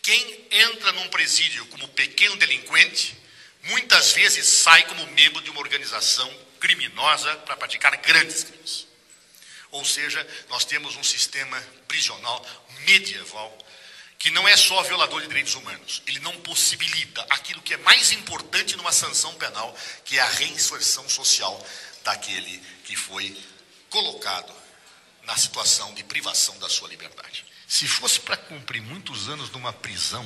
Quem entra num presídio como pequeno delinquente, muitas vezes sai como membro de uma organização criminosa para praticar grandes crimes. Ou seja, nós temos um sistema prisional medieval que não é só violador de direitos humanos, ele não possibilita aquilo que é mais importante numa sanção penal, que é a reinserção social daquele que foi colocado na situação de privação da sua liberdade. Se fosse para cumprir muitos anos numa prisão,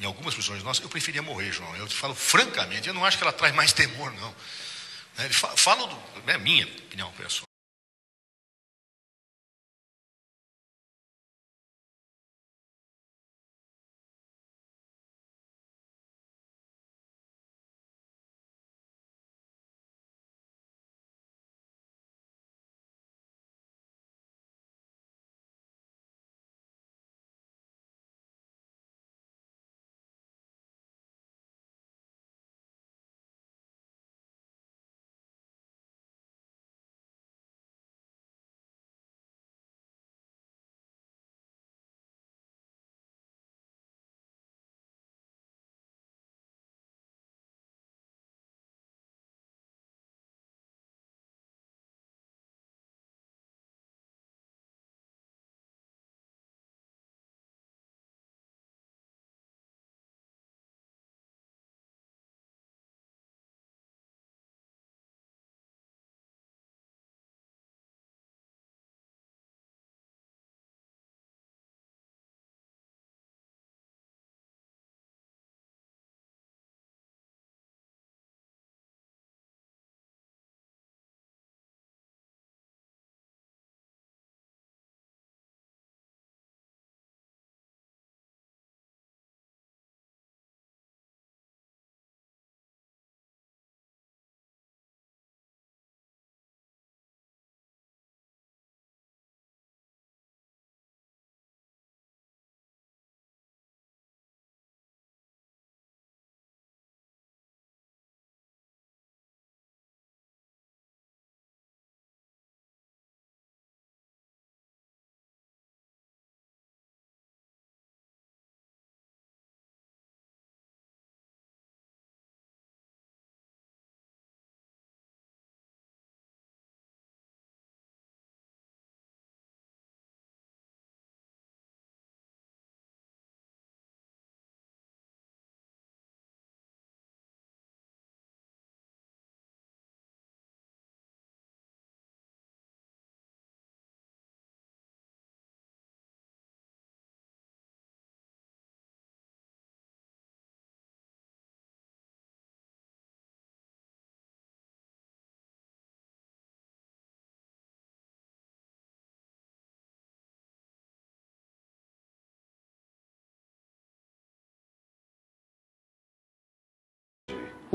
em algumas prisões nossas, eu preferia morrer, João. Eu te falo francamente, eu não acho que ela traz mais temor, não. Falo, é minha opinião pessoal.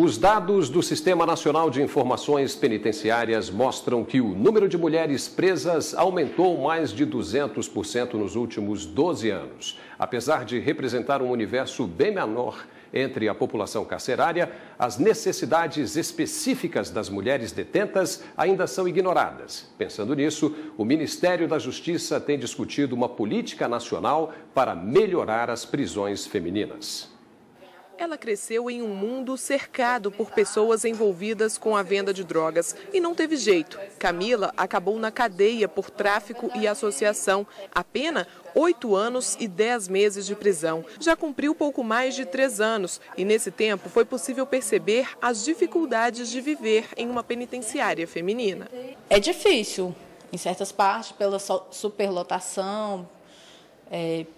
Os dados do Sistema Nacional de Informações Penitenciárias mostram que o número de mulheres presas aumentou mais de 200% nos últimos 12 anos. Apesar de representar um universo bem menor entre a população carcerária, as necessidades específicas das mulheres detentas ainda são ignoradas. Pensando nisso, o Ministério da Justiça tem discutido uma política nacional para melhorar as prisões femininas. Ela cresceu em um mundo cercado por pessoas envolvidas com a venda de drogas e não teve jeito. Camila acabou na cadeia por tráfico e associação. A pena, 8 anos e 10 meses de prisão. Já cumpriu pouco mais de 3 anos e nesse tempo foi possível perceber as dificuldades de viver em uma penitenciária feminina. É difícil, em certas partes, pela superlotação.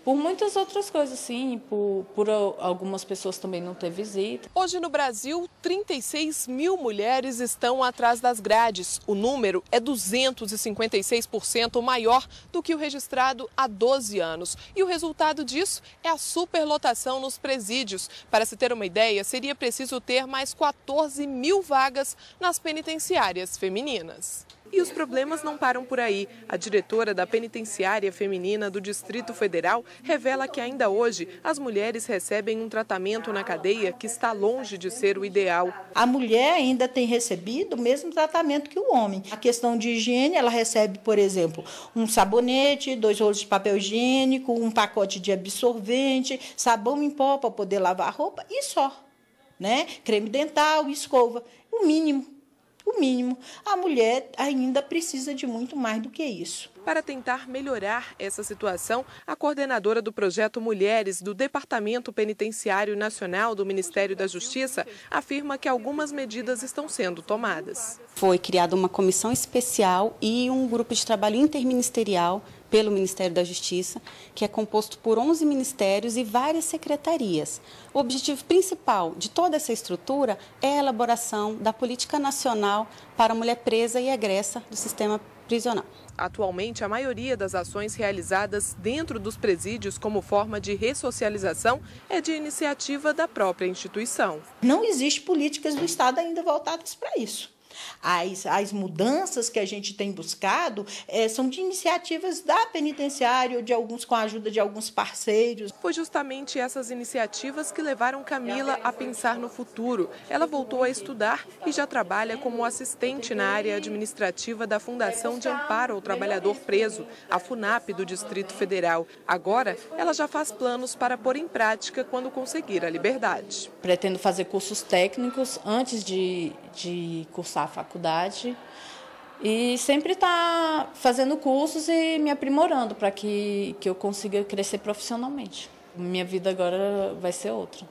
Por muitas outras coisas, sim, por algumas pessoas também não ter visita. Hoje no Brasil, 36 mil mulheres estão atrás das grades. O número é 256% maior do que o registrado há 12 anos. E o resultado disso é a superlotação nos presídios. Para se ter uma ideia, seria preciso ter mais 14 mil vagas nas penitenciárias femininas. E os problemas não param por aí. A diretora da Penitenciária Feminina do Distrito Federal revela que ainda hoje as mulheres recebem um tratamento na cadeia que está longe de ser o ideal. A mulher ainda tem recebido o mesmo tratamento que o homem. A questão de higiene, ela recebe, por exemplo, um sabonete, 2 rolos de papel higiênico, um pacote de absorvente, sabão em pó para poder lavar a roupa e só, né? Creme dental, escova, o mínimo. O mínimo. A mulher ainda precisa de muito mais do que isso. Para tentar melhorar essa situação, a coordenadora do projeto Mulheres do Departamento Penitenciário Nacional do Ministério da Justiça afirma que algumas medidas estão sendo tomadas. Foi criada uma comissão especial e um grupo de trabalho interministerial pelo Ministério da Justiça, que é composto por 11 ministérios e várias secretarias. O objetivo principal de toda essa estrutura é a elaboração da política nacional para a mulher presa e egressa do sistema prisional. Atualmente, a maioria das ações realizadas dentro dos presídios como forma de ressocialização é de iniciativa da própria instituição. Não existe políticas do Estado ainda voltadas para isso. As mudanças que a gente tem buscado são de iniciativas da penitenciária, com a ajuda de alguns parceiros. Foi justamente essas iniciativas que levaram Camila a pensar no futuro. Ela voltou a estudar e já trabalha como assistente na área administrativa da Fundação de Amparo ao Trabalhador Preso, a FUNAP do Distrito Federal. Agora, ela já faz planos para pôr em prática quando conseguir a liberdade. Pretendo fazer cursos técnicos antes de cursar a faculdade e sempre estar fazendo cursos e me aprimorando para que eu consiga crescer profissionalmente. Minha vida agora vai ser outra.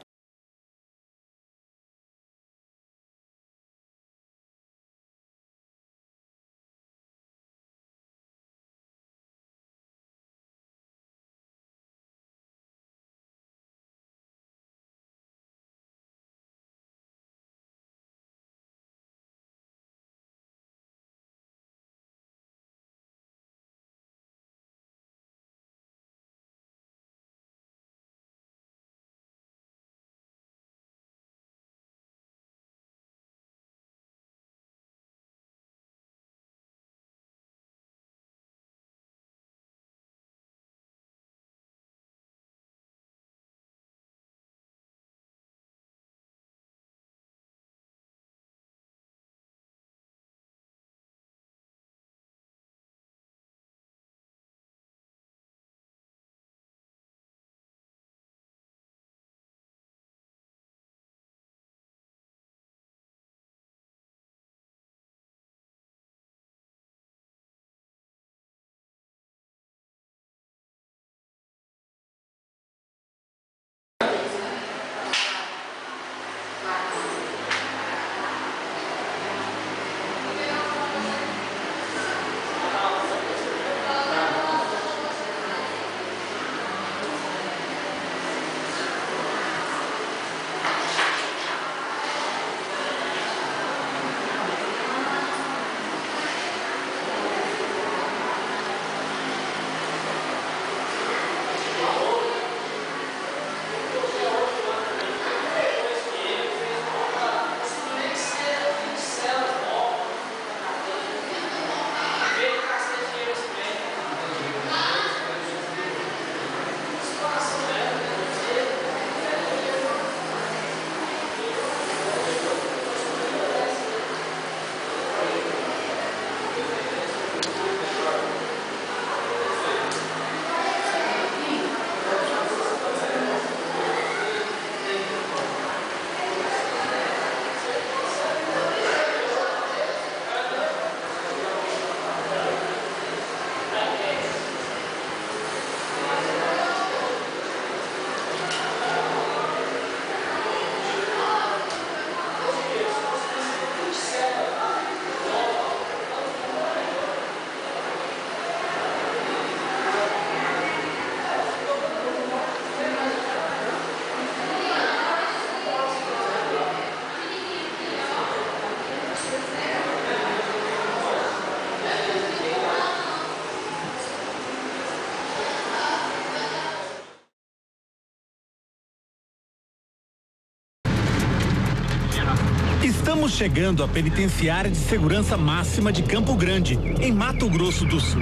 Estamos chegando à penitenciária de segurança máxima de Campo Grande, em Mato Grosso do Sul.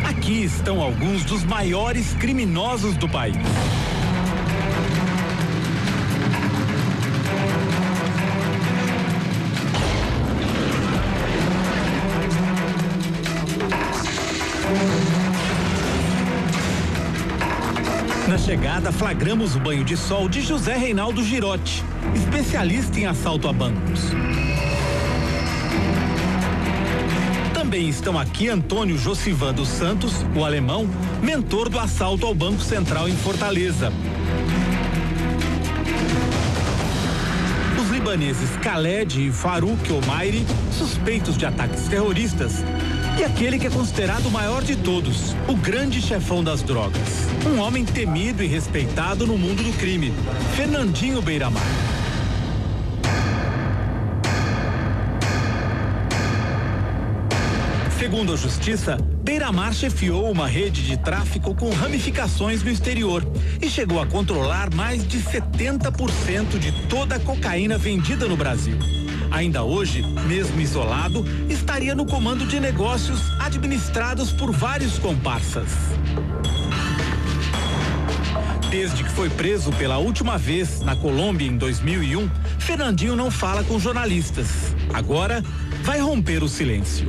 Aqui estão alguns dos maiores criminosos do país. Na chegada, flagramos o banho de sol de José Reinaldo Girotti, especialista em assalto a bancos. Também estão aqui Antônio Josivan dos Santos, o alemão, mentor do assalto ao Banco Central em Fortaleza. Os libaneses Khaled e Farouk Omairi, suspeitos de ataques terroristas. E aquele que é considerado o maior de todos, o grande chefão das drogas. Um homem temido e respeitado no mundo do crime, Fernandinho Beiramar. Segundo a Justiça, Beiramar chefiou uma rede de tráfico com ramificações no exterior e chegou a controlar mais de 70% de toda a cocaína vendida no Brasil. Ainda hoje, mesmo isolado, estaria no comando de negócios administrados por vários comparsas. Desde que foi preso pela última vez na Colômbia em 2001, Fernandinho não fala com jornalistas. Agora, vai romper o silêncio.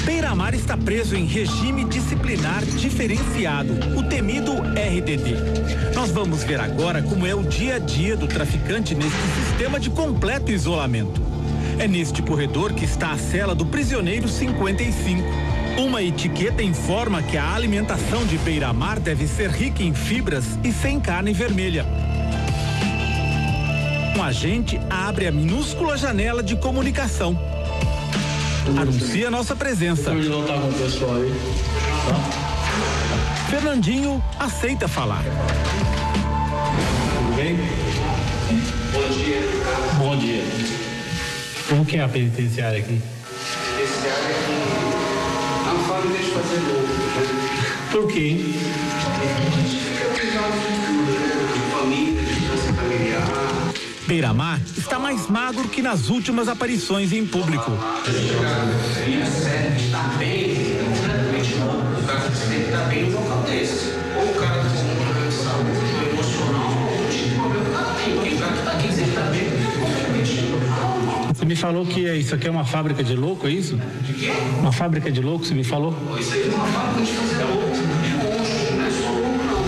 Beiramar está preso em regime disciplinar diferenciado, o temido RDD. Nós vamos ver agora como é o dia a dia do traficante neste sistema de completo isolamento. É neste corredor que está a cela do prisioneiro 55. Uma etiqueta informa que a alimentação de Beiramar deve ser rica em fibras e sem carne vermelha. Um agente abre a minúscula janela de comunicação. Anuncia nossa presença. Fernandinho aceita falar. Tudo bem? Bom dia. Bom dia. Como que é a penitenciária aqui? Penitenciária aqui é uma fábrica de fazer louco. Por quê? Família, distância familiar. Beiramar está mais magro que nas últimas aparições em público. Está bem, completamente novo. O cara tem que estar bem no local desse. Ou o cara tem um problema de saúde, ou emocional, ou o tipo de problema que o cara tem. Porque o cara que está aqui, se ele está bem, completamente normal. Você me falou que isso aqui é uma fábrica de louco, é isso? De quê? Uma fábrica de louco, você me falou? Isso aí é uma fábrica de fazer louco. De monstros, não é só louco, não.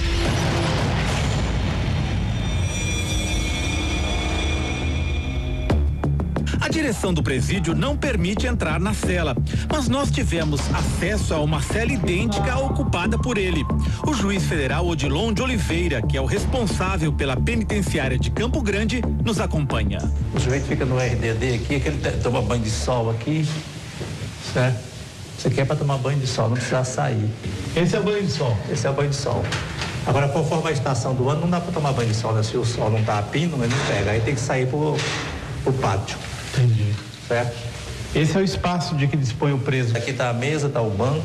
A direção do presídio não permite entrar na cela, mas nós tivemos acesso a uma cela idêntica à ocupada por ele. O juiz federal Odilon de Oliveira, que é o responsável pela penitenciária de Campo Grande, nos acompanha. O sujeito fica no RDD aqui, que ele toma banho de sol aqui, certo? Isso aqui é para tomar banho de sol, não precisa sair. Esse é o banho de sol? Esse é o banho de sol. Agora, conforme a estação do ano, não dá para tomar banho de sol, né? Se o sol não está a pino, ele não pega, aí tem que sair pro pátio. Entendi. Certo? Esse é o espaço de que dispõe o preso. Aqui está a mesa, está o banco,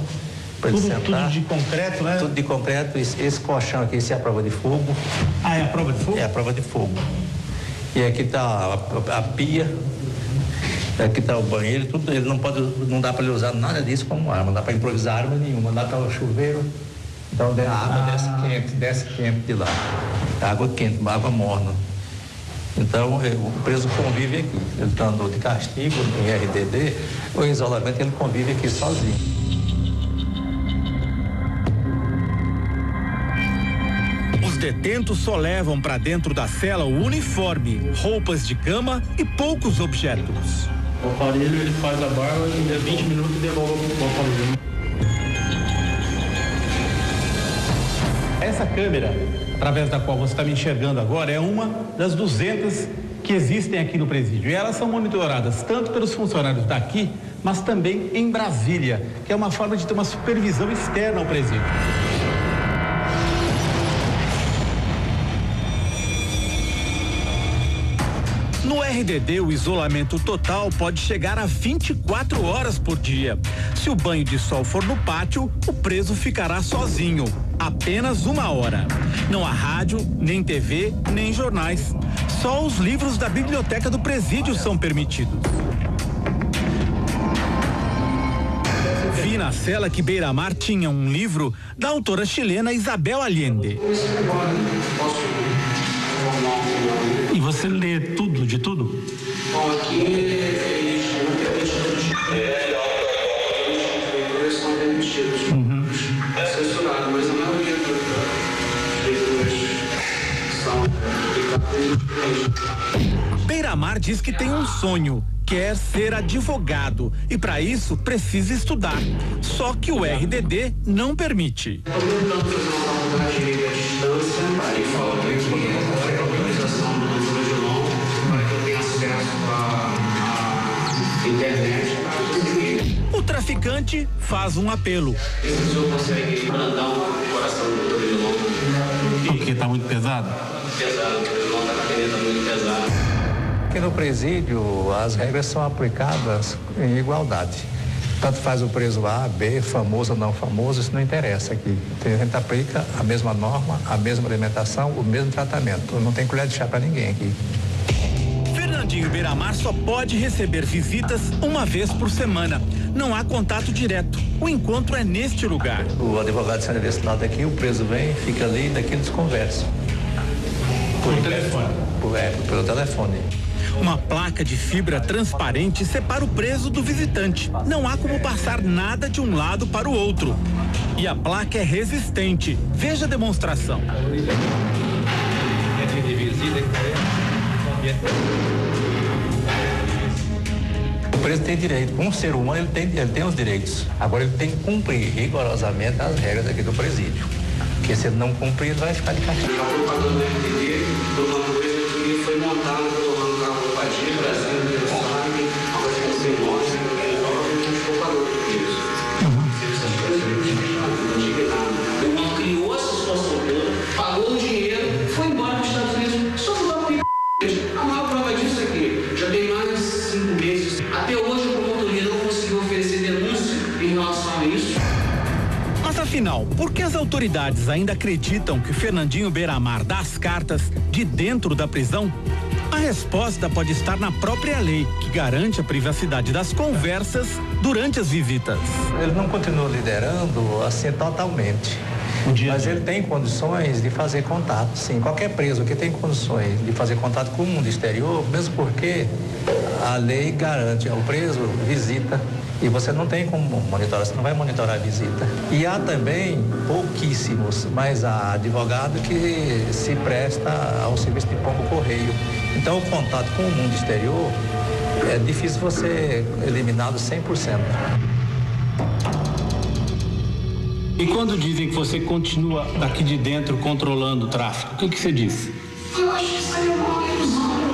para ele sentar. Tudo de concreto, né? Tudo de concreto. Esse colchão aqui, esse é a prova de fogo. Ah, é a prova de fogo? É a prova de fogo. E aqui está a pia. Aqui está o banheiro, tudo. Ele não dá para ele usar nada disso como arma, não dá para improvisar arma nenhuma. Lá está o chuveiro. Então a água desce quente de lá. Água quente, água morna. Então, o preso convive aqui. Ele está andando de castigo, em RDD, ou em isolamento, ele convive aqui sozinho. Os detentos só levam para dentro da cela o uniforme, roupas de cama e poucos objetos. O aparelho, ele faz a barba em 20 minutos e devolve o aparelho. Essa câmera, através da qual você está me enxergando agora, é uma das 200 que existem aqui no presídio. E elas são monitoradas tanto pelos funcionários daqui, mas também em Brasília, que é uma forma de ter uma supervisão externa ao presídio. No RDD, o isolamento total pode chegar a 24 horas por dia. Se o banho de sol for no pátio, o preso ficará sozinho. Apenas 1 hora. Não há rádio, nem TV, nem jornais. Só os livros da biblioteca do presídio são permitidos. Vi na cela que Beira-Mar tinha um livro da autora chilena Isabel Allende. E você lê tudo, de tudo? Bom, aqui eles não permitidos. Leituras são permitidos. É censurado, mas a maioria das leituras são publicadas. Beira-Mar diz que tem um sonho. Quer ser advogado e para isso precisa estudar. Só que o RDD não permite. Estou tentando fazer uma faculdade à distância, aí fala que a organização do doutor Edilon, para que eu tenha acesso à internet. O traficante faz um apelo. Esse senhor consegue brandar o coração do doutor Edilon? Porque está muito pesado? Pesado, o doutor Edilon está com a caneta muito pesada. Aqui no presídio, as regras são aplicadas em igualdade. Tanto faz o preso A, B, famoso ou não famoso, isso não interessa aqui. A gente aplica a mesma norma, a mesma alimentação, o mesmo tratamento. Não tem colher de chá para ninguém aqui. Fernandinho Beira-Mar só pode receber visitas 1 vez por semana. Não há contato direto. O encontro é neste lugar. O advogado se universidade aqui, o preso vem, fica ali, daqui eles conversam. Por telefone? Pelo telefone. Uma placa de fibra transparente separa o preso do visitante. Não há como passar nada de um lado para o outro. E a placa é resistente. Veja a demonstração. O preso tem direito. Um ser humano, ele tem os direitos. Agora ele tem que cumprir rigorosamente as regras aqui do presídio. Porque se ele não cumprir, ele vai ficar de castigo. A propaganda do RDD, uma coisa que foi montada pelo Brasil, sabe, agora tem que ser nós, provavelmente foi pagando por isso. Essas coisas indignadas. O irmão criou essa situação toda, pagou o dinheiro, foi embora para os Estados Unidos, só foi para o a maior prova disso aqui, já tem mais de 5 meses. Até hoje a promotoria não conseguiu oferecer denúncia em relação a isso. Mas afinal, por que as autoridades ainda acreditam que Fernandinho Beira-Mar dá as cartas de dentro da prisão? A resposta pode estar na própria lei, que garante a privacidade das conversas durante as visitas. Ele não continua liderando assim totalmente, mas ele tem condições de fazer contato, sim. Qualquer preso que tem condições de fazer contato com o mundo exterior, mesmo porque a lei garante ao preso visita. E você não tem como monitorar, você não vai monitorar a visita. E há também pouquíssimos, mas há advogado que se presta ao serviço de pombo-correio. Então o contato com o mundo exterior é difícil você eliminá-lo 100%. E quando dizem que você continua daqui de dentro controlando o tráfico, o que você diz? Eu acho que isso aí é uma ilusão.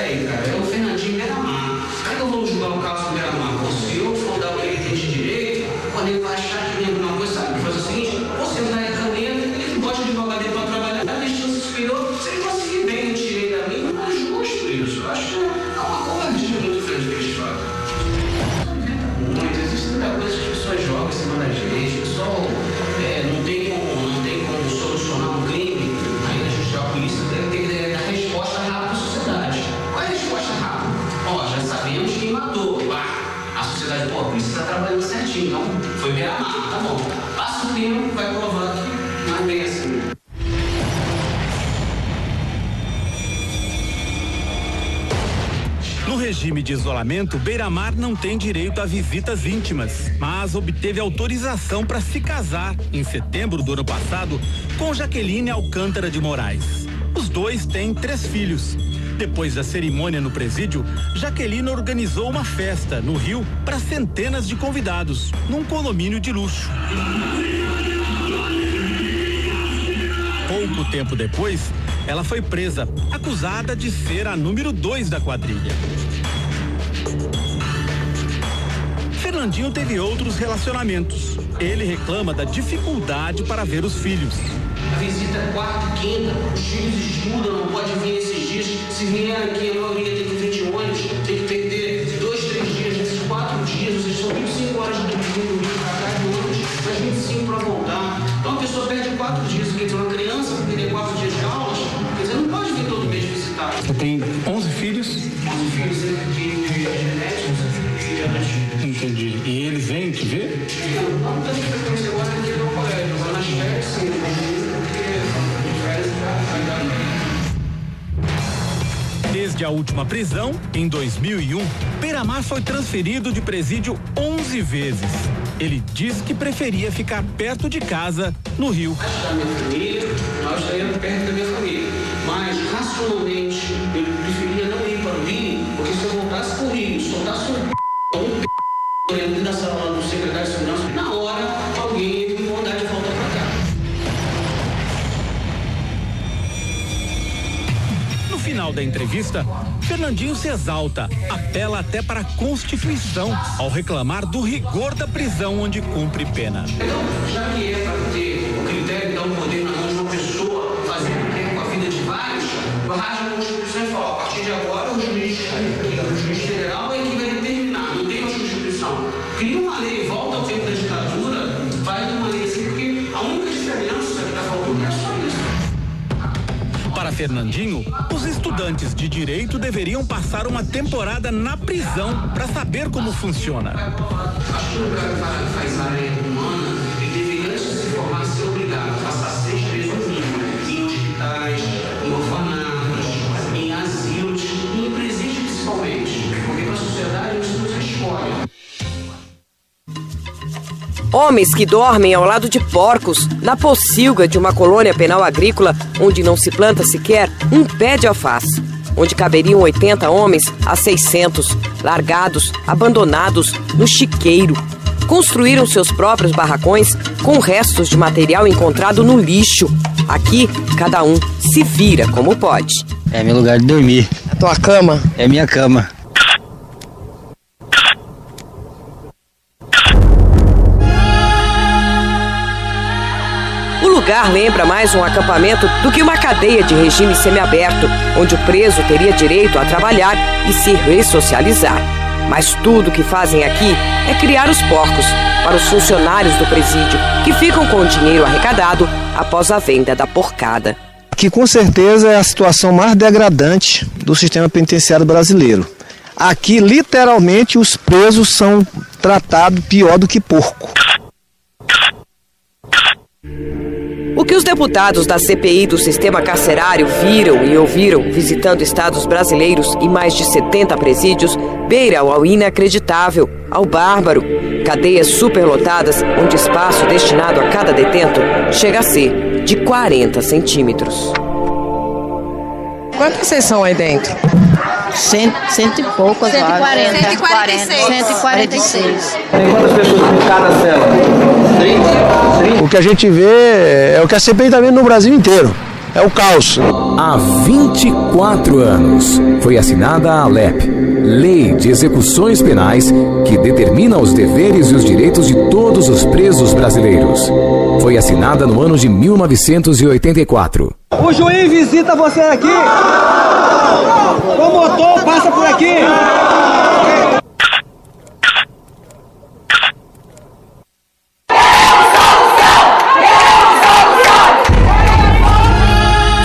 É o Fernandinho Beira-Mar. Como é que eu vou julgar o caso do Beira-Mar? Se eu for dar o que ele tem de direito, quando ele vai achar que tem alguma coisa, sabe? Faz o seguinte, você me dá a caneta, ele bota o advogado dele para trabalhar, dá destino superior, se ele conseguir bem o direito a mim, não é justo isso. Eu acho que é uma covardia muito grande que eles fazem. Existem muitas coisas que as pessoas jogam em cima da gente, o pessoal não tem como solucionar um crime, aí a polícia tem que dar resposta rápida à sociedade. Qual é a resposta rápida? Ó, já sabemos quem matou. A sociedade, a polícia está trabalhando certinho, então foi Beira-Mar, tá bom. Passa o tempo, vai provar que não é bem assim. No regime de isolamento, Beira-Mar não tem direito a visitas íntimas, mas obteve autorização para se casar em setembro do ano passado com Jaqueline Alcântara de Moraes. Os dois têm 3 filhos. Depois da cerimônia no presídio, Jaqueline organizou uma festa no Rio para centenas de convidados, num condomínio de luxo. Pouco tempo depois, ela foi presa, acusada de ser a número 2 da quadrilha. Fernandinho teve outros relacionamentos. Ele reclama da dificuldade para ver os filhos. A visita é quarta e quinta, os filhos estudam, não pode vir esses dias. Se vier aqui, a maioria tem que vir de ônibus, tem que perder 2, 3 dias, nesses 4 dias, vocês são 25 horas de dormir para cá de ônibus, mais 25 para voltar. Então a pessoa perde 4 dias, quer dizer, uma criança vai perder 4 dias de aulas, quer dizer, não pode vir todo mês visitar. Você tem 11 filhos? 11 filhos de genéticos. Entendi. E eles vêm te ver? Não tem frequência agora aqui no colégio, mas nas férias sim, porque férias vai dar. Desde a última prisão, em 2001, Beiramar foi transferido de presídio 11 vezes. Ele diz que preferia ficar perto de casa, no Rio. Da minha família, nós estaríamos perto da minha família. Mas, racionalmente, eu preferia não ir para o Rio, porque se eu voltasse para o Rio, soltasse da sala do secretário de segurança, na hora alguém ia me mandar de volta para cá. No final da entrevista, Fernandinho se exalta, apela até para a Constituição ao reclamar do rigor da prisão onde cumpre pena. Então, já que é para ter o critério de dar um poder na mão de uma pessoa, fazer o que com a vida de vários, rasga a Constituição e fala, a partir de agora o juiz federal é que vai determinar, não tem uma Constituição. Cria uma lei, volta ao tempo da ditadura, faz uma lei assim, porque a única diferença que está faltando é só isso. Para Fernandinho, os estudantes de direito deveriam passar uma temporada na prisão para saber como funciona. Acho que o cara que faz área humana, ele deveria, antes de se formar, ser obrigado a passar 6 meses no mínimo em hospitais, em orfanatos, em asilos e em presídio principalmente, porque para a sociedade isso não se escolhe. Homens que dormem ao lado de porcos, na pocilga de uma colônia penal agrícola, onde não se planta sequer um pé de alface. Onde caberiam 80 homens a 600, largados, abandonados, no chiqueiro. Construíram seus próprios barracões com restos de material encontrado no lixo. Aqui, cada um se vira como pode. É meu lugar de dormir. A tua cama? É minha cama. O lugar lembra mais um acampamento do que uma cadeia de regime semiaberto, onde o preso teria direito a trabalhar e se ressocializar. Mas tudo que fazem aqui é criar os porcos para os funcionários do presídio, que ficam com o dinheiro arrecadado após a venda da porcada. Que com certeza é a situação mais degradante do sistema penitenciário brasileiro. Aqui, literalmente, os presos são tratados pior do que porco. O que os deputados da CPI do sistema carcerário viram e ouviram visitando estados brasileiros e mais de 70 presídios beira ao inacreditável, ao bárbaro. Cadeias superlotadas onde espaço destinado a cada detento chega a ser de 40 centímetros. Quantos vocês são aí dentro? Cento e poucos, 140. 146. 146. Tem quantas pessoas por cada cela? 30? O que a gente vê é o que a CPI está vendo no Brasil inteiro. É o caos. Há 24 anos foi assinada a LEP, Lei de Execuções Penais, que determina os deveres e os direitos de todos os presos brasileiros. Foi assinada no ano de 1984. O juiz visita você aqui. O promotor passa por aqui.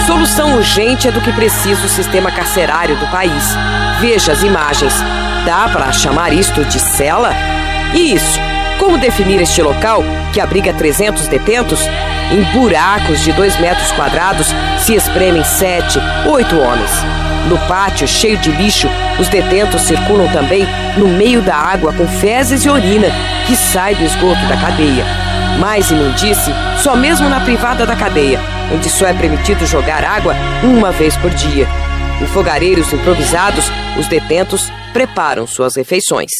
Solução urgente é do que precisa o sistema carcerário do país. Veja as imagens. Dá para chamar isto de cela? E isso? Como definir este local, que abriga 300 detentos? Em buracos de 2 metros quadrados se espremem 7, 8 homens. No pátio, cheio de lixo, os detentos circulam também no meio da água com fezes e urina que sai do esgoto da cadeia. Mais imundície só mesmo na privada da cadeia, onde só é permitido jogar água uma vez por dia. Em fogareiros improvisados, os detentos preparam suas refeições.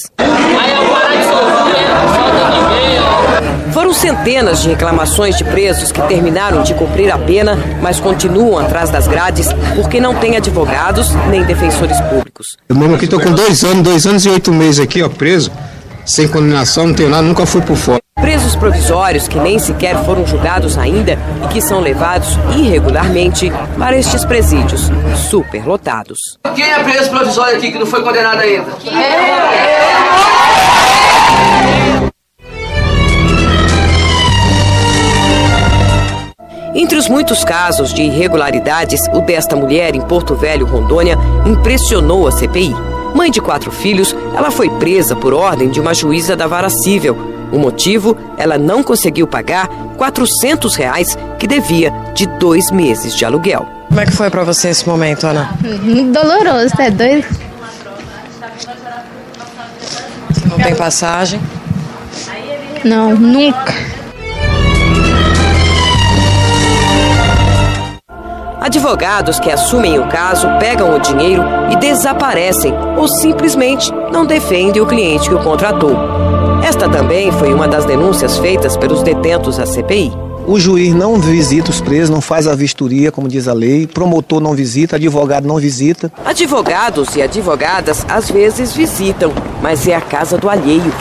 Foram centenas de reclamações de presos que terminaram de cumprir a pena, mas continuam atrás das grades porque não têm advogados nem defensores públicos. Eu mesmo aqui estou com 2 anos e 8 meses aqui, ó, preso, sem condenação, não tenho nada, nunca fui por fora. Presos provisórios que nem sequer foram julgados ainda e que são levados irregularmente para estes presídios superlotados. Quem é preso provisório aqui que não foi condenado ainda? Entre os muitos casos de irregularidades, o desta mulher em Porto Velho, Rondônia, impressionou a CPI. Mãe de 4 filhos, ela foi presa por ordem de uma juíza da Vara Cível. O motivo, ela não conseguiu pagar R$400 que devia de 2 meses de aluguel. Como é que foi pra você esse momento, Ana? Muito doloroso, é doido. Não tem passagem? Não, nunca. Advogados que assumem o caso pegam o dinheiro e desaparecem ou simplesmente não defendem o cliente que o contratou. Esta também foi uma das denúncias feitas pelos detentos à CPI. O juiz não visita os presos, não faz a vistoria, como diz a lei, promotor não visita, advogado não visita. Advogados e advogadas às vezes visitam, mas é a casa do alheio.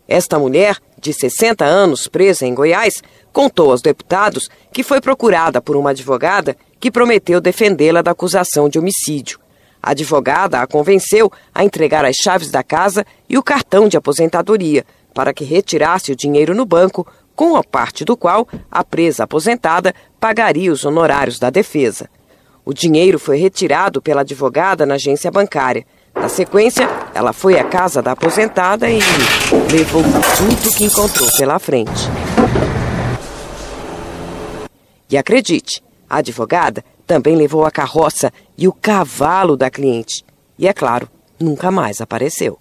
Esta mulher, de 60 anos, presa em Goiás, contou aos deputados que foi procurada por uma advogada que prometeu defendê-la da acusação de homicídio. A advogada a convenceu a entregar as chaves da casa e o cartão de aposentadoria para que retirasse o dinheiro no banco, com a parte do qual a presa aposentada pagaria os honorários da defesa. O dinheiro foi retirado pela advogada na agência bancária. Na sequência, ela foi à casa da aposentada e levou tudo que encontrou pela frente. E acredite, a advogada também levou a carroça e o cavalo da cliente. E, é claro, nunca mais apareceu.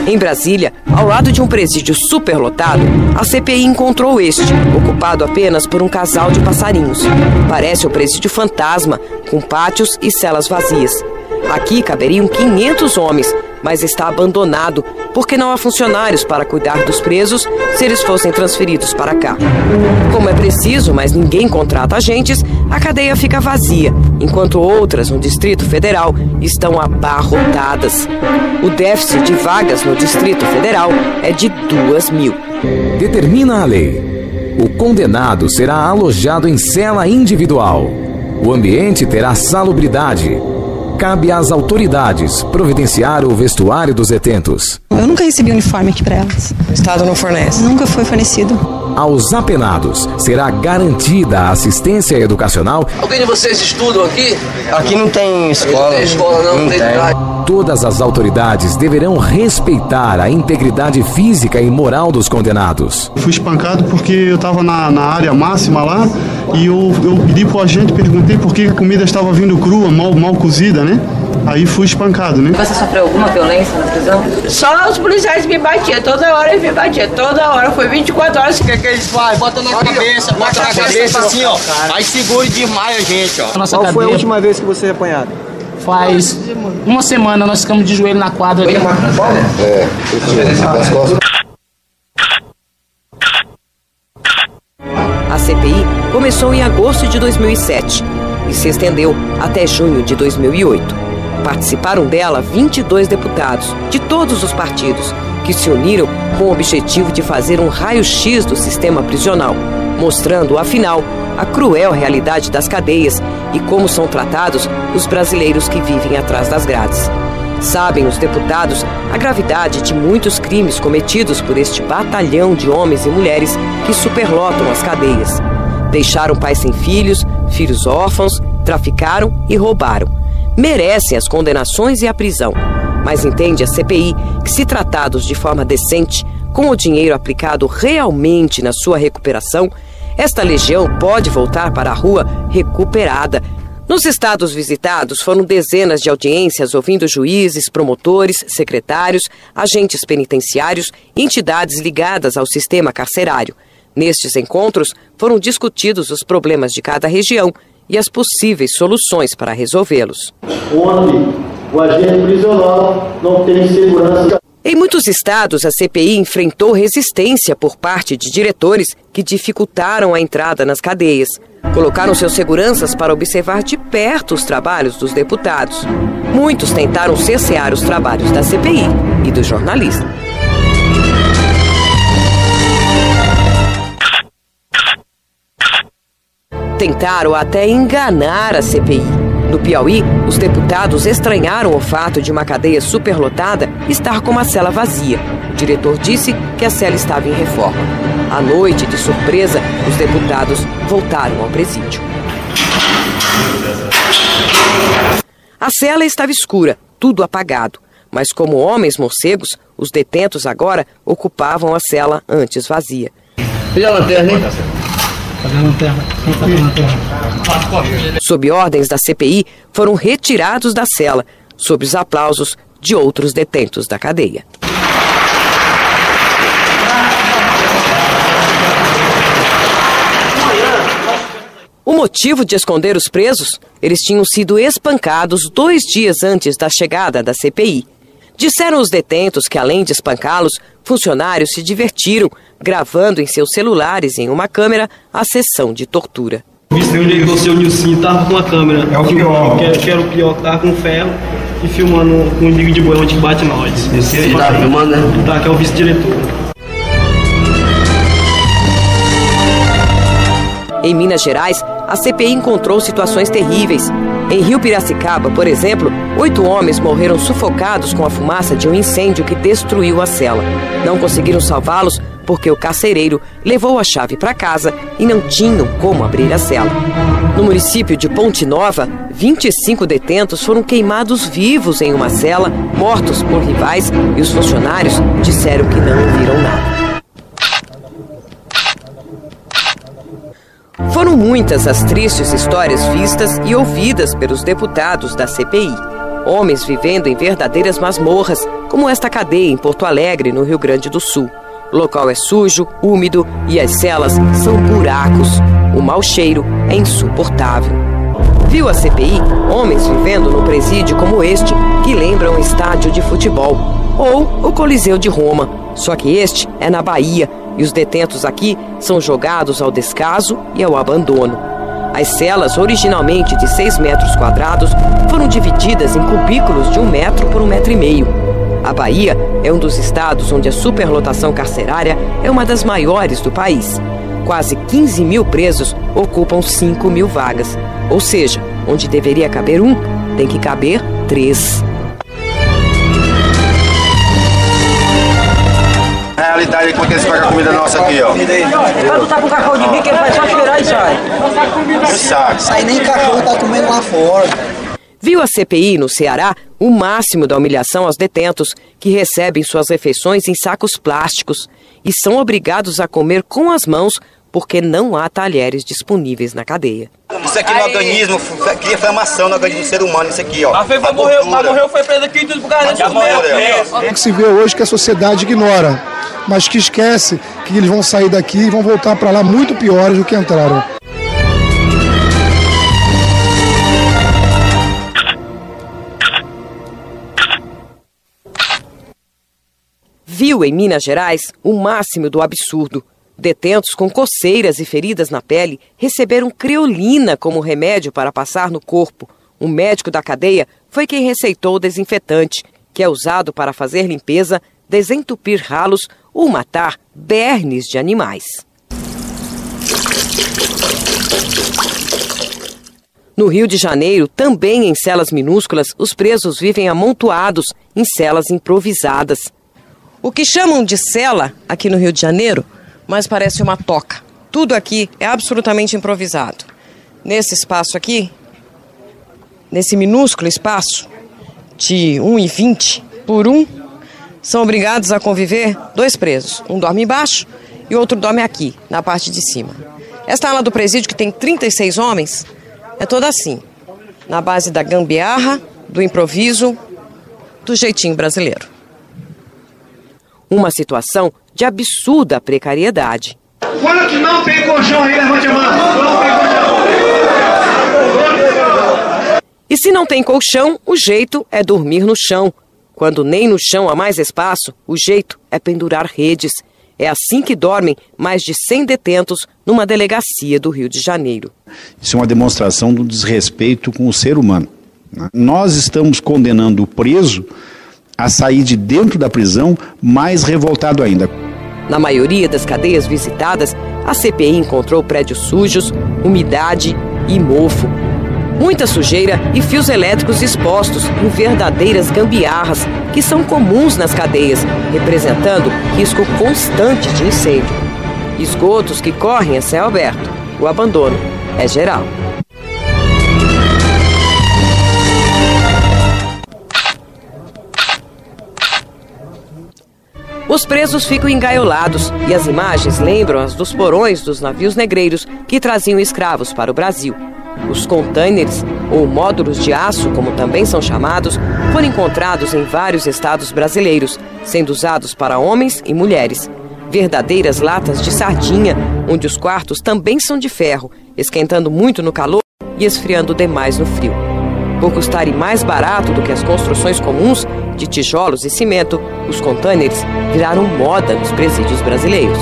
Em Brasília, ao lado de um presídio superlotado, a CPI encontrou este, ocupado apenas por um casal de passarinhos. Parece um presídio fantasma, com pátios e celas vazias. Aqui caberiam 500 homens, mas está abandonado porque não há funcionários para cuidar dos presos se eles fossem transferidos para cá. Como é preciso, mas ninguém contrata agentes, a cadeia fica vazia, enquanto outras no Distrito Federal estão abarrotadas. O déficit de vagas no Distrito Federal é de 2.000. Determina a lei. O condenado será alojado em cela individual. O ambiente terá salubridade. Cabe às autoridades providenciar o vestuário dos detentos. Eu nunca recebi uniforme aqui para elas. O Estado não fornece? Nunca foi fornecido. Aos apenados será garantida a assistência educacional. Alguém de vocês estudam aqui? Aqui não tem escola. Não tem escola, não tem. Todas as autoridades deverão respeitar a integridade física e moral dos condenados. Eu fui espancado porque eu estava na área máxima lá e eu pedi pro agente, perguntei por que a comida estava vindo crua, mal cozida, né? Aí fui espancado, né? Você sofreu alguma violência na prisão? Só os policiais me batiam, toda hora eles me batiam, toda hora. Foi 24 horas. O que eles fazem? Bota na cabeça, bota na cabeça assim, ó. Aí segura e desmaia a gente, ó. Qual foi a última vez que você foi apanhado? Faz uma semana, nós ficamos de joelho na quadra ali. A CPI começou em agosto de 2007 e se estendeu até junho de 2008. Participaram dela 22 deputados de todos os partidos que se uniram com o objetivo de fazer um raio-x do sistema prisional, mostrando, afinal, a cruel realidade das cadeias e como são tratados os brasileiros que vivem atrás das grades. Sabem os deputados a gravidade de muitos crimes cometidos por este batalhão de homens e mulheres que superlotam as cadeias. Deixaram pais sem filhos, filhos órfãos, traficaram e roubaram. Merecem as condenações e a prisão, mas entende a CPI que, se tratados de forma decente, com o dinheiro aplicado realmente na sua recuperação, esta legião pode voltar para a rua recuperada, Nos estados visitados, foram dezenas de audiências ouvindo juízes, promotores, secretários, agentes penitenciários e entidades ligadas ao sistema carcerário. Nestes encontros, foram discutidos os problemas de cada região e as possíveis soluções para resolvê-los. Onde o agente prisional não tem segurança. Em muitos estados, a CPI enfrentou resistência por parte de diretores que dificultaram a entrada nas cadeias. Colocaram seus seguranças para observar de perto os trabalhos dos deputados. Muitos tentaram cercear os trabalhos da CPI e dos jornalistas. Tentaram até enganar a CPI. No Piauí, os deputados estranharam o fato de uma cadeia superlotada estar com uma cela vazia. O diretor disse que a cela estava em reforma. À noite, de surpresa, os deputados voltaram ao presídio. A cela estava escura, tudo apagado. Mas como homens morcegos, os detentos agora ocupavam a cela antes vazia. E a lanterna, hein? Sob ordens da CPI, foram retirados da cela, sob os aplausos de outros detentos da cadeia. O motivo de esconder os presos? Eles tinham sido espancados 2 dias antes da chegada da CPI. Disseram os detentos que, além de espancá-los, funcionários se divertiram, gravando em seus celulares em uma câmera a sessão de tortura. O vice-diretor, seu Nilcinho, estava com a câmera. É o pior. Que era o pior, que estava com ferro e filmando com o ligue de boi onde bate nós. Ele estava filmando, né? Tá, que é o vice-diretor. Em Minas Gerais, a CPI encontrou situações terríveis. Em Rio Piracicaba, por exemplo, 8 homens morreram sufocados com a fumaça de um incêndio que destruiu a cela. Não conseguiram salvá-los porque o carcereiro levou a chave para casa e não tinham como abrir a cela. No município de Ponte Nova, 25 detentos foram queimados vivos em uma cela, mortos por rivais, e os funcionários disseram que não viram nada. Foram muitas as tristes histórias vistas e ouvidas pelos deputados da CPI. Homens vivendo em verdadeiras masmorras, como esta cadeia em Porto Alegre, no Rio Grande do Sul. O local é sujo, úmido e as celas são buracos. O mau cheiro é insuportável. Viu a CPI homens vivendo num presídio como este, que lembra um estádio de futebol, ou o Coliseu de Roma. Só que este é na Bahia, e os detentos aqui são jogados ao descaso e ao abandono. As celas, originalmente de 6 metros quadrados, foram divididas em cubículos de 1 metro por 1,5 metros. A Bahia é um dos estados onde a superlotação carcerária é uma das maiores do país. Quase 15 mil presos ocupam 5 mil vagas. Ou seja, onde deveria caber 1, tem que caber 3. A realidade é como é que eles pagam a comida nossa aqui, ó. Quando tá com cachorro de bico, ele vai só cheirar e sai. Sai nem cachorro tá comendo lá fora. Viu a CPI no Ceará o máximo da humilhação aos detentos, que recebem suas refeições em sacos plásticos e são obrigados a comer com as mãos porque não há talheres disponíveis na cadeia. Isso aqui no organismo, cria inflamação no organismo do ser humano, isso aqui, ó. Morreu, foi preso aqui tudo por causa disso mesmo. O que se vê hoje que a sociedade ignora, mas que esquece que eles vão sair daqui e vão voltar para lá muito piores do que entraram. Viu em Minas Gerais o máximo do absurdo. Detentos com coceiras e feridas na pele receberam creolina como remédio para passar no corpo. Um médico da cadeia foi quem receitou o desinfetante, que é usado para fazer limpeza, desentupir ralos ou matar bernes de animais. No Rio de Janeiro, também em celas minúsculas, os presos vivem amontoados em celas improvisadas. O que chamam de cela aqui no Rio de Janeiro, mas parece uma toca. Tudo aqui é absolutamente improvisado. Nesse espaço aqui, nesse minúsculo espaço de 1,20 por 1, são obrigados a conviver 2 presos. Um dorme embaixo e o outro dorme aqui, na parte de cima. Esta ala do presídio, que tem 36 homens, é toda assim. Na base da gambiarra, do improviso, do jeitinho brasileiro. Uma situação de absurda precariedade. Quantos não tem colchão aí? Levante a mão. Não tem colchão. E se não tem colchão, o jeito é dormir no chão. Quando nem no chão há mais espaço, o jeito é pendurar redes. É assim que dormem mais de 100 detentos numa delegacia do Rio de Janeiro. Isso é uma demonstração do desrespeito com o ser humano. Nós estamos condenando o preso a sair de dentro da prisão mais revoltado ainda. Na maioria das cadeias visitadas, a CPI encontrou prédios sujos, umidade e mofo. Muita sujeira e fios elétricos expostos em verdadeiras gambiarras que são comuns nas cadeias, representando risco constante de incêndio. Esgotos que correm a céu aberto. O abandono é geral. Os presos ficam engaiolados e as imagens lembram as dos porões dos navios negreiros que traziam escravos para o Brasil. Os containers, ou módulos de aço, como também são chamados, foram encontrados em vários estados brasileiros, sendo usados para homens e mulheres. Verdadeiras latas de sardinha, onde os quartos também são de ferro, esquentando muito no calor e esfriando demais no frio. Por custarem mais barato do que as construções comuns, de tijolos e cimento, os containers viraram moda nos presídios brasileiros.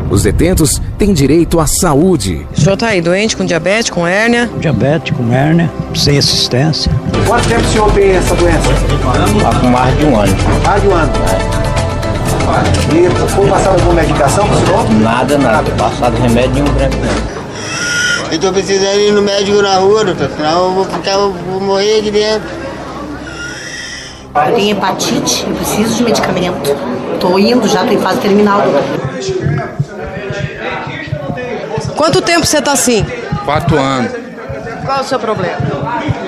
Os detentos têm direito à saúde. O senhor está aí doente, com diabetes, com hérnia? Diabetes, com hérnia, sem assistência. Quanto tempo o senhor tem essa doença? Há com mais de um ano. Mais de um ano. E foi passado alguma medicação para o senhor? Nada. Passado remédio nenhum branco. Eu tô precisando ir no médico na rua, doutor, senão eu vou morrer aqui dentro. Eu tenho hepatite, eu preciso de medicamento. Tô indo já, tô em fase terminal, doutor. Quanto tempo você tá assim? 4 anos. Qual é o seu problema?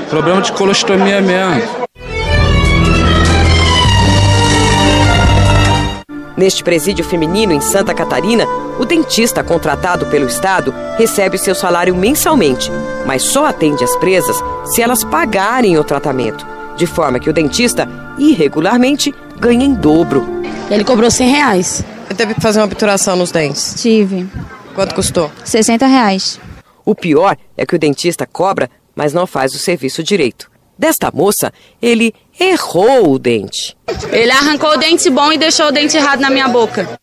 Problema de colostomia mesmo. Neste presídio feminino em Santa Catarina, o dentista contratado pelo Estado recebe seu salário mensalmente, mas só atende as presas se elas pagarem o tratamento, de forma que o dentista, irregularmente, ganha em dobro. Ele cobrou R$100. Você teve que fazer uma obturação nos dentes? Tive. Quanto custou? R$60. O pior é que o dentista cobra, mas não faz o serviço direito. Desta moça, ele errou o dente. Ele arrancou o dente bom e deixou o dente errado na minha boca.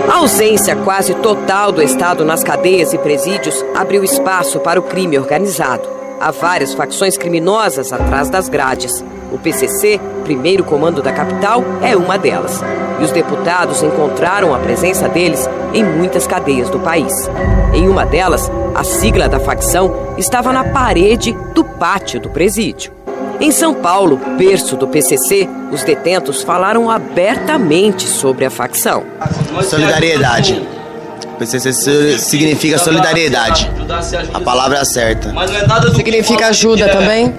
A ausência quase total do Estado nas cadeias e presídios abriu espaço para o crime organizado. Há várias facções criminosas atrás das grades. O PCC, primeiro comando da capital, é uma delas. E os deputados encontraram a presença deles em muitas cadeias do país. Em uma delas, a sigla da facção estava na parede do pátio do presídio. Em São Paulo, berço do PCC, os detentos falaram abertamente sobre a facção. Solidariedade. PCC significa solidariedade. A palavra é certa. Significa ajuda também?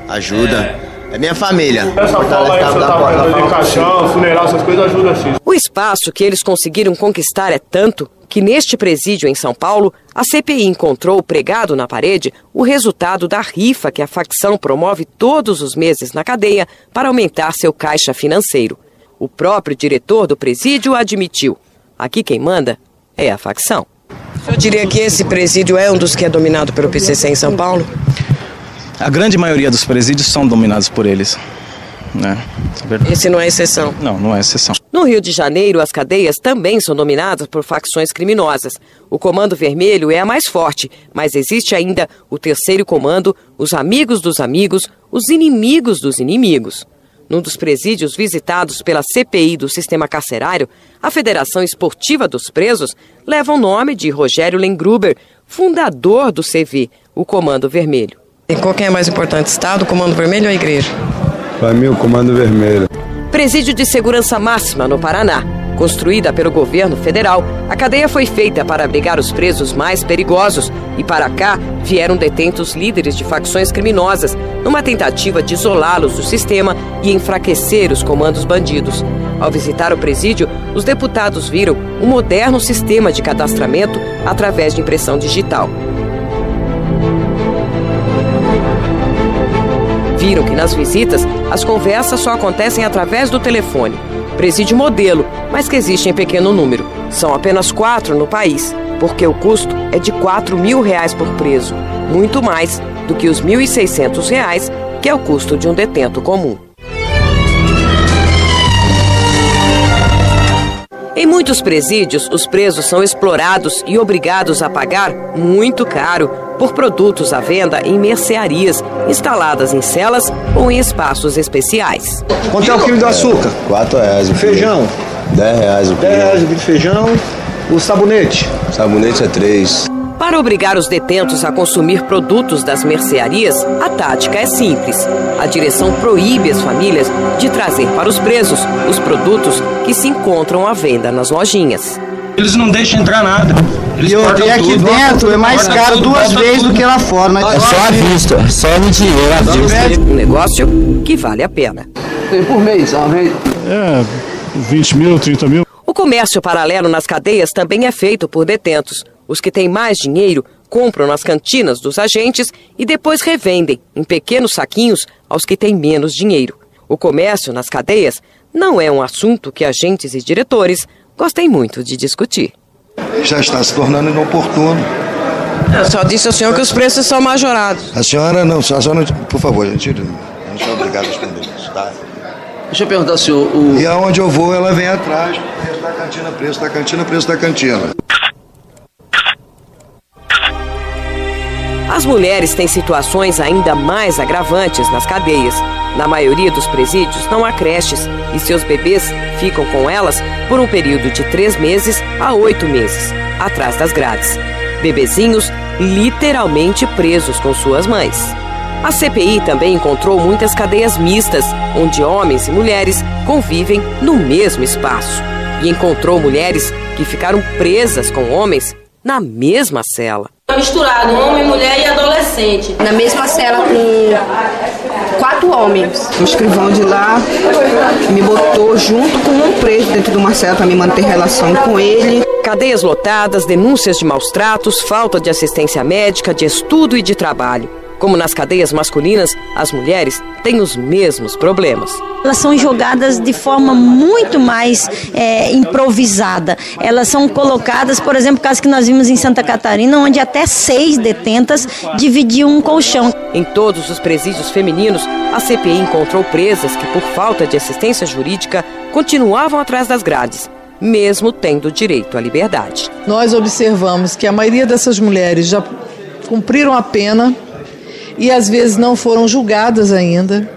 Ajuda. É minha família. Essa forma aí que você tá fazendo de caixão, funeral, essas coisas ajudam sim. O espaço que eles conseguiram conquistar é tanto que neste presídio em São Paulo, a CPI encontrou pregado na parede o resultado da rifa que a facção promove todos os meses na cadeia para aumentar seu caixa financeiro. O próprio diretor do presídio admitiu: aqui quem manda é a facção. Eu diria que esse presídio é um dos que é dominado pelo PCC em São Paulo? A grande maioria dos presídios são dominados por eles. Né? Esse não é exceção? Não é exceção. No Rio de Janeiro, as cadeias também são dominadas por facções criminosas. O Comando Vermelho é a mais forte, mas existe ainda o Terceiro Comando, os amigos dos amigos, os inimigos dos inimigos. Num dos presídios visitados pela CPI do sistema carcerário, a Federação Esportiva dos Presos leva o nome de Rogério Lengruber, fundador do CV, o Comando Vermelho. E qual que é mais importante, Estado, Comando Vermelho ou a Igreja? Para mim, o Comando Vermelho. Presídio de segurança máxima no Paraná. Construída pelo governo federal, a cadeia foi feita para abrigar os presos mais perigosos e para cá vieram detentos líderes de facções criminosas, numa tentativa de isolá-los do sistema e enfraquecer os comandos bandidos. Ao visitar o presídio, os deputados viram um moderno sistema de cadastramento através de impressão digital. Viram que nas visitas, as conversas só acontecem através do telefone. Presídio modelo, mas que existe em pequeno número. São apenas 4 no país, porque o custo é de R$4.000 por preso, muito mais do que os R$1.600, que é o custo de um detento comum. Em muitos presídios, os presos são explorados e obrigados a pagar muito caro por produtos à venda em mercearias, instaladas em celas ou em espaços especiais. Quanto é o quilo de açúcar? R$4. Feijão? R$10 o quilo. R$10 o quilo de feijão. O sabonete? O sabonete é R$3. Para obrigar os detentos a consumir produtos das mercearias, a tática é simples. A direção proíbe as famílias de trazer para os presos os produtos que se encontram à venda nas lojinhas. Eles não deixam entrar nada. E aqui dentro é mais caro 2 vezes do que lá fora. Né? É só à vista, só no dinheiro. Um negócio que vale a pena. Por mês, É, 20 mil, 30 mil. O comércio paralelo nas cadeias também é feito por detentos. Os que têm mais dinheiro compram nas cantinas dos agentes e depois revendem em pequenos saquinhos aos que têm menos dinheiro. O comércio nas cadeias não é um assunto que agentes e diretores gostem muito de discutir. Já está se tornando inoportuno. Eu só disse ao senhor que os preços são majorados. A senhora não, por favor, gente, não sou obrigado a responder isso, tá? Deixa eu perguntar ao senhor... E aonde eu vou, ela vem atrás, preço da cantina, preço da cantina, preço da cantina. As mulheres têm situações ainda mais agravantes nas cadeias. Na maioria dos presídios não há creches e seus bebês ficam com elas por um período de 3 meses a 8 meses, atrás das grades. Bebezinhos literalmente presos com suas mães. A CPI também encontrou muitas cadeias mistas, onde homens e mulheres convivem no mesmo espaço. E encontrou mulheres que ficaram presas com homens na mesma cela. Misturado, homem, mulher e adolescente. Na mesma cela com 4 homens. O escrivão de lá me botou junto com um preso dentro de uma cela para me manter relação com ele. Cadeias lotadas, denúncias de maus tratos, falta de assistência médica, de estudo e de trabalho. Como nas cadeias masculinas, as mulheres têm os mesmos problemas. Elas são jogadas de forma muito mais improvisada. Elas são colocadas, por exemplo, o caso que nós vimos em Santa Catarina, onde até 6 detentas dividiam um colchão. Em todos os presídios femininos, a CPI encontrou presas que, por falta de assistência jurídica, continuavam atrás das grades, mesmo tendo direito à liberdade. Nós observamos que a maioria dessas mulheres já cumpriram a pena e às vezes não foram julgadas ainda.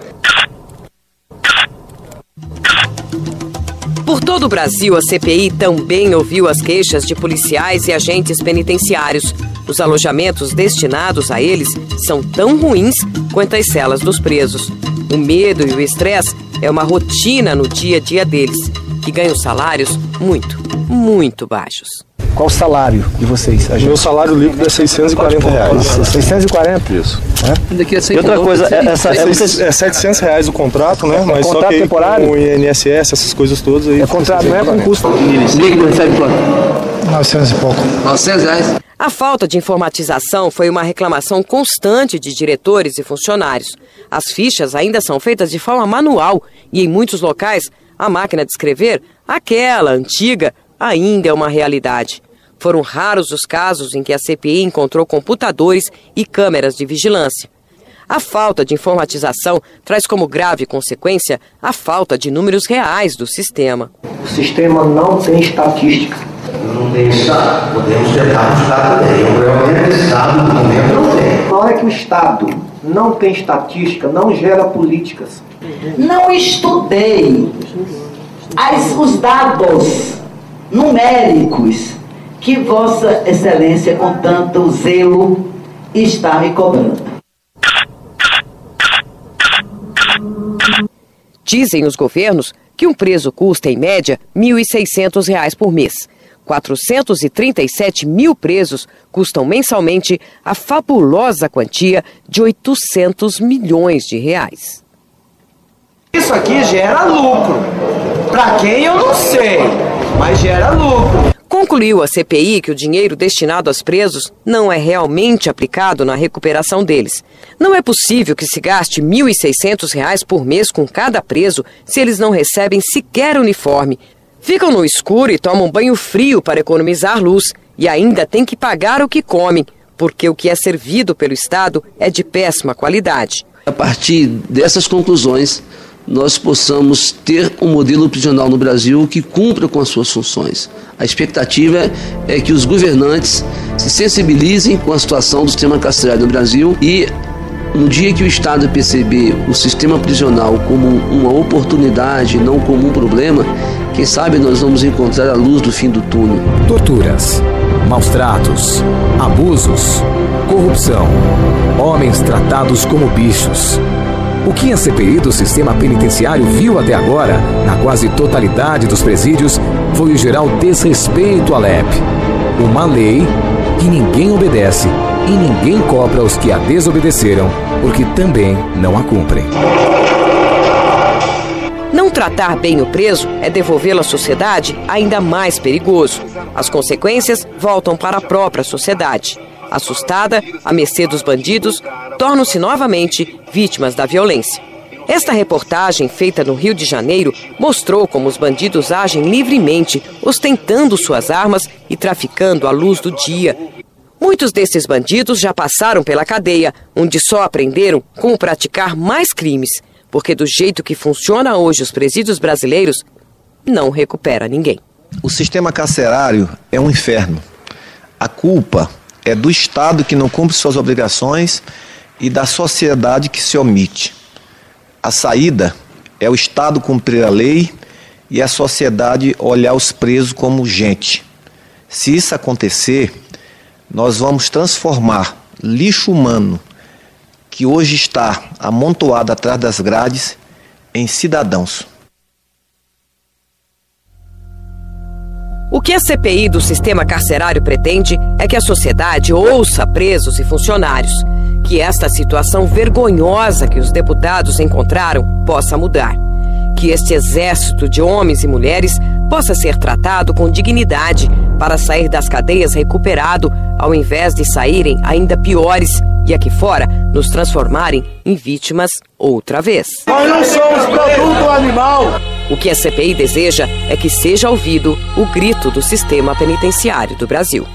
Por todo o Brasil, a CPI também ouviu as queixas de policiais e agentes penitenciários. Os alojamentos destinados a eles são tão ruins quanto as celas dos presos. O medo e o estresse é uma rotina no dia a dia deles, que ganham salários muito baixos. Qual o salário de vocês? Meu salário líquido é R$640. 640? Isso. E outra coisa, é R$700 o contrato, né? Mas contrato só que temporário? Com o INSS, essas coisas todas aí. É contrato, não é com custo. Líquido recebe quanto? 900 e pouco. R$900. A falta de informatização foi uma reclamação constante de diretores e funcionários. As fichas ainda são feitas de forma manual e, em muitos locais, a máquina de escrever, aquela antiga, ainda é uma realidade. Foram raros os casos em que a CPI encontrou computadores e câmeras de vigilância. A falta de informatização traz como grave consequência a falta de números reais do sistema. O sistema não tem estatística. Não tem Estado. Podemos tentar buscar também. O problema é que o Estado, no momento, não tem. Na hora que o Estado não tem estatística, não gera políticas. Não estudei os dados numéricos que Vossa Excelência, com tanto zelo, está me cobrando. Dizem os governos que um preso custa, em média, R$ 1.600 por mês. 437 mil presos custam mensalmente a fabulosa quantia de R$ 800 milhões. Isso aqui gera lucro. Para quem eu não sei, mas gera lucro. Concluiu a CPI que o dinheiro destinado aos presos não é realmente aplicado na recuperação deles. Não é possível que se gaste R$ 1.600 por mês com cada preso se eles não recebem sequer uniforme. Ficam no escuro e tomam banho frio para economizar luz e ainda têm que pagar o que comem, porque o que é servido pelo Estado é de péssima qualidade. A partir dessas conclusões, nós possamos ter um modelo prisional no Brasil que cumpra com as suas funções. A expectativa é que os governantes se sensibilizem com a situação do sistema carcerário no Brasil e, no dia que o Estado perceber o sistema prisional como uma oportunidade, não como um problema, quem sabe nós vamos encontrar a luz do fim do túnel. Torturas, maus tratos, abusos, corrupção, homens tratados como bichos. O que a CPI do sistema penitenciário viu até agora, na quase totalidade dos presídios, foi o geral desrespeito à LEP. Uma lei que ninguém obedece e ninguém cobra os que a desobedeceram, porque também não a cumprem. Não tratar bem o preso é devolvê-lo à sociedade ainda mais perigoso. As consequências voltam para a própria sociedade. Assustada, à mercê dos bandidos, tornam-se novamente vítimas da violência. Esta reportagem, feita no Rio de Janeiro, mostrou como os bandidos agem livremente, ostentando suas armas e traficando à luz do dia. Muitos desses bandidos já passaram pela cadeia, onde só aprenderam como praticar mais crimes, porque do jeito que funciona hoje os presídios brasileiros, não recupera ninguém. O sistema carcerário é um inferno. A culpa é do Estado que não cumpre suas obrigações e da sociedade que se omite. A saída é o Estado cumprir a lei e a sociedade olhar os presos como gente. Se isso acontecer, nós vamos transformar lixo humano, que hoje está amontoado atrás das grades, em cidadãos. O que a CPI do sistema carcerário pretende é que a sociedade ouça presos e funcionários, que esta situação vergonhosa que os deputados encontraram possa mudar, que este exército de homens e mulheres possa ser tratado com dignidade para sair das cadeias recuperado, ao invés de saírem ainda piores e aqui fora nos transformarem em vítimas outra vez. Nós não somos produto animal. O que a CPI deseja é que seja ouvido o grito do sistema penitenciário do Brasil.